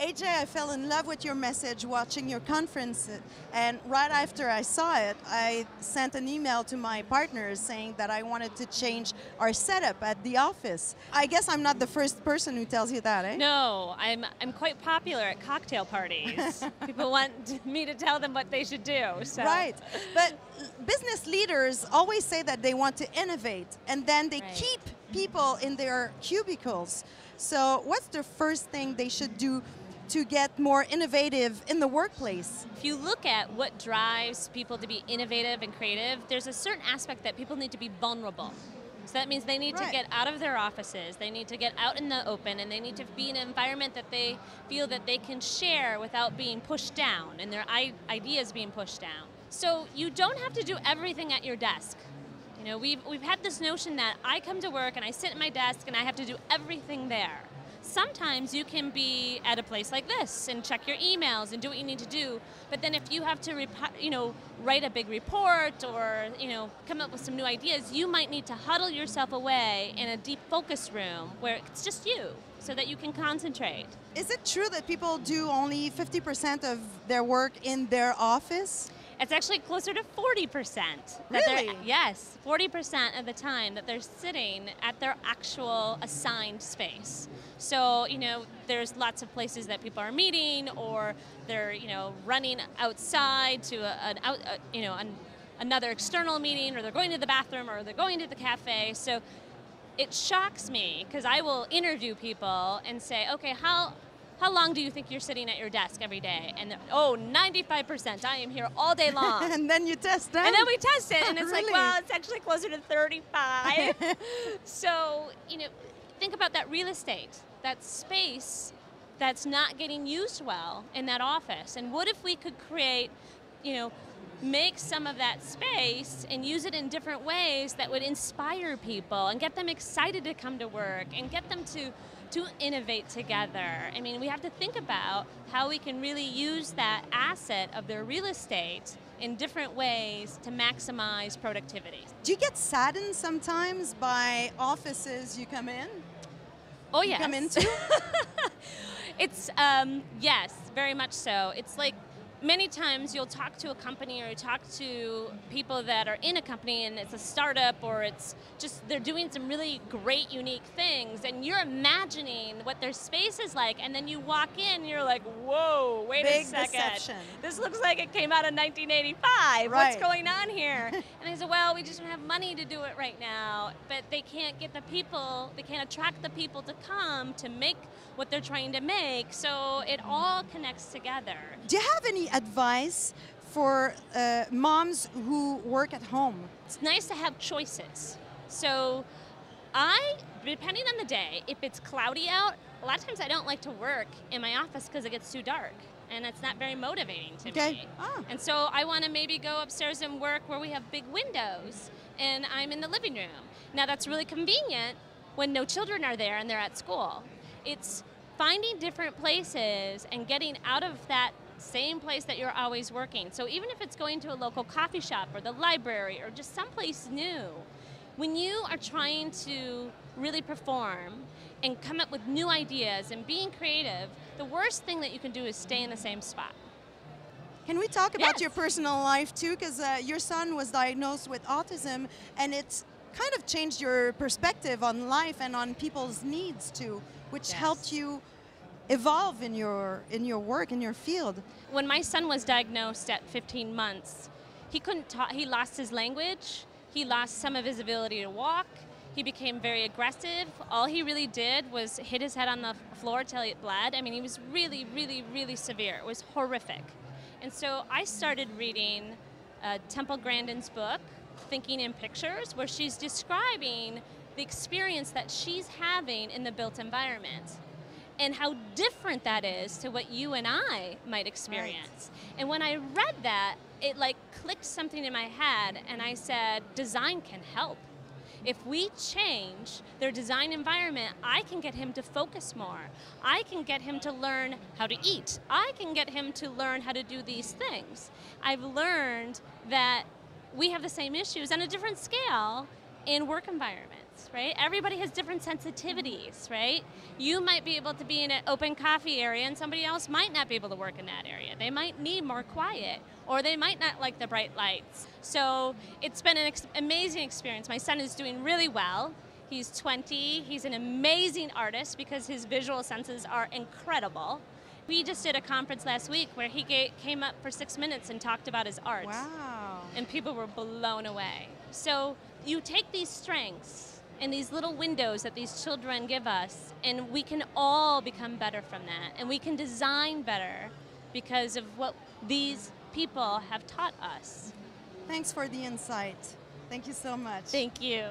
AJ, I fell in love with your message watching your conference, and right after I saw it, I sent an email to my partners saying that I wanted to change our setup at the office. I guess I'm not the first person who tells you that, eh? No, I'm quite popular at cocktail parties. People want me to tell them what they should do. So. Right, but business leaders always say that they want to innovate, and then they Right. keep people in their cubicles. So what's the first thing they should do to get more innovative in the workplace? If you look at what drives people to be innovative and creative, there's a certain aspect that people need to be vulnerable. So that means they need to get out of their offices, they need to get out in the open, and they need to be in an environment that they feel that they can share without being pushed down and their ideas being pushed down. So you don't have to do everything at your desk. You know, we've had this notion that I come to work and I sit at my desk and I have to do everything there. Sometimes you can be at a place like this and check your emails and do what you need to do. But then if you have to, write a big report or, come up with some new ideas, you might need to huddle yourself away in a deep focus room where it's just you so that you can concentrate. Is it true that people do only 50% of their work in their office? It's actually closer to 40%. Really? Yes, 40% of the time that they're sitting at their actual assigned space. So, there's lots of places that people are meeting, or they're, running outside to another external meeting, or they're going to the bathroom, or they're going to the cafe. So it shocks me because I will interview people and say, okay, how long do you think you're sitting at your desk every day? And 95%. I am here all day long. And then you test them? And then we test it, and it's Really? like, well, it's actually closer to 35. So, think about that real estate, that space that's not getting used well in that office. And what if we could create, make some of that space and use it in different ways that would inspire people and get them excited to come to work and get them to innovate together. I mean, we have to think about how we can really use that asset of their real estate in different ways to maximize productivity. Do you get saddened sometimes by offices you come in? Oh, yes. You come into? It's, yes, very much so. It's like many times you'll talk to a company or you talk to people that are in a company and it's a startup or it's just they're doing some really great, unique things and you're imagining what their space is like, and then you walk in and you're like, whoa, wait Big a second. deception. This looks like it came out of 1985. Right. What's going on here? And they say, well, we just don't have money to do it right now. But they can't get the people, they can't attract the people to come to make what they're trying to make. So it all connects together. Do you have any advice for moms who work at home? It's nice to have choices. So depending on the day, if it's cloudy out, a lot of times I don't like to work in my office because it gets too dark. And it's not very motivating to me. Ah. And so I want to maybe go upstairs and work where we have big windows and I'm in the living room. Now that's really convenient when no children are there and they're at school. It's finding different places and getting out of that same place that you're always working. So even if it's going to a local coffee shop or the library or just someplace new, when you are trying to really perform and come up with new ideas and being creative, the worst thing that you can do is stay in the same spot. Can we talk about Yes. your personal life too? Because your son was diagnosed with autism, and it's kind of changed your perspective on life and on people's needs too, which Yes. helped you evolve in your work, in your field. When my son was diagnosed at 15 months, he couldn't talk, he lost his language, he lost some of his ability to walk, he became very aggressive. All he really did was hit his head on the floor till it bled. I mean, he was really, really, really severe. It was horrific. And so I started reading Temple Grandin's book, Thinking in Pictures, where she's describing the experience that she's having in the built environment and how different that is to what you and I might experience. Right. And when I read that, it like clicked something in my head, and I said, design can help. If we change their design environment, I can get him to focus more. I can get him to learn how to eat. I can get him to learn how to do these things. I've learned that we have the same issues on a different scale in work environments. right? Everybody has different sensitivities, right? You might be able to be in an open coffee area and somebody else might not be able to work in that area. They might need more quiet, or they might not like the bright lights. So it's been an amazing experience. My son is doing really well. He's 20. He's an amazing artist because his visual senses are incredible. We just did a conference last week where he came up for 6 minutes and talked about his art. Wow. And people were blown away. So you take these strengths and these little windows that these children give us, and we can all become better from that. And we can design better because of what these people have taught us. Thanks for the insight. Thank you so much. Thank you.